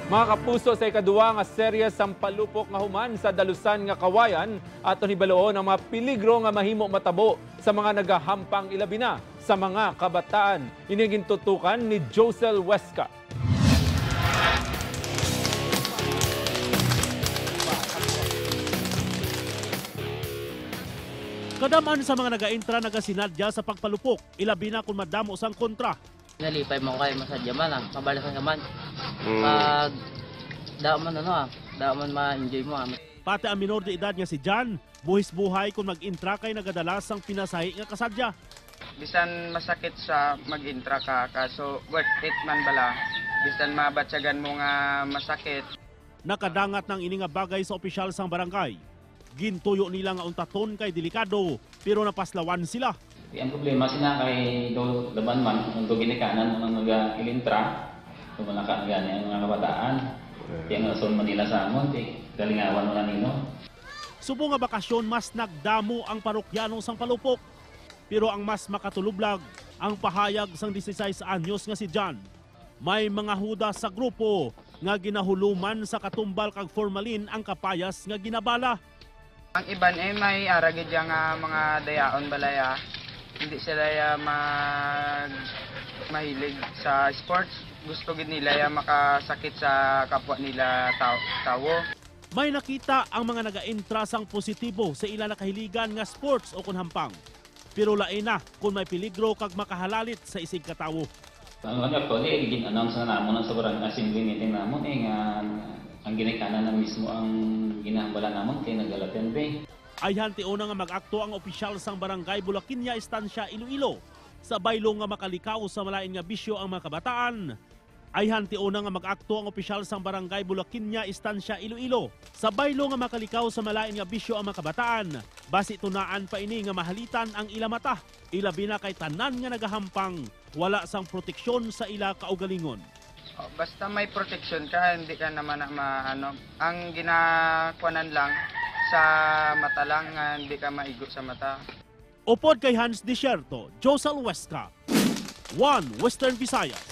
Mga kapuso, sa ikaduwa nga serye sampalupok nga human sa dalusan nga kawayan aton hibaloon ang mga peligro nga mahimo matabo sa mga nagahampang ilabi na sa mga kabataan. Iniging tutukan ni Josel Huesca. Kadaman sa mga nagaintra nagasinadya sa pagpalupok, ilabi na kung madamo sang kontra. Nalipay mo kayo masadya man mabalasan ka man. Pag daaman daaman ma-enjoy mo Pati ang minor de edad nga si John, buhis buhay kung mag-intra kay nagadalas sang pinasahi nga kasadya. Bisan masakit sa mag-intra ka, kaso worth it man bala. Bisan mabatsagan mo nga masakit. Nakadangat ng ini nga bagay sa opisyal sang barangay. Gintuyo nila nga untaton kay delikado, pero napaslawan sila. Ang problema sina kay do laban man ang ginikanan ng mga ilintra, kung malaka gani ang mga kabataan. Kaya nga son Manila sa amon, galingawan mo na nino. Subo nga bakasyon mas nagdamo ang parokyano sang palupok. Pero ang mas makatulublag ang pahayag sang 16 anyos nga si John. May mga huda sa grupo nga ginahuluman sa katumbal kag formalin ang kapayas nga ginabala. Ang iban may aragid nga mga dayaon balaya. Hindi sila mahilig sa sports. Gusto gid nila makasakit sa kapwa nila tawo. May nakita ang mga naga-intra sang positibo sa ila nakahiligan nga sports o kunhampang. Pero lain na kung may peligro kag makahalalit sa isig katawo. Ang actually gin-announce na namon sa barangay assembly meeting namon nga ang ginikanan na mismo ang ginahambala namon kay nag-alaten be. Ay hantio na nga mag-akto ang opisyal sang barangay Bulakinya Estancia Iloilo. Sa baylo nga makalikaw sa malain nga bisyo ang mga kabataan. Ay hantio na nga mag-akto ang opisyal sang barangay Bulakinya Estancia Iloilo. Sa baylo nga makalikaw sa malain nga bisyo ang mga kabataan. Basi tunaan pa ini nga mahalitan ang ila mata. Ilabi na kay tanan nga nagahampang. Wala sang proteksyon sa ila kaugalingon. Basta may protection ka, hindi ka naman ang ginakuanan lang sa mata lang, hindi ka maigo sa mata. Upod kay Hans Desierto, Josel Huesca, 1 Western Visayas.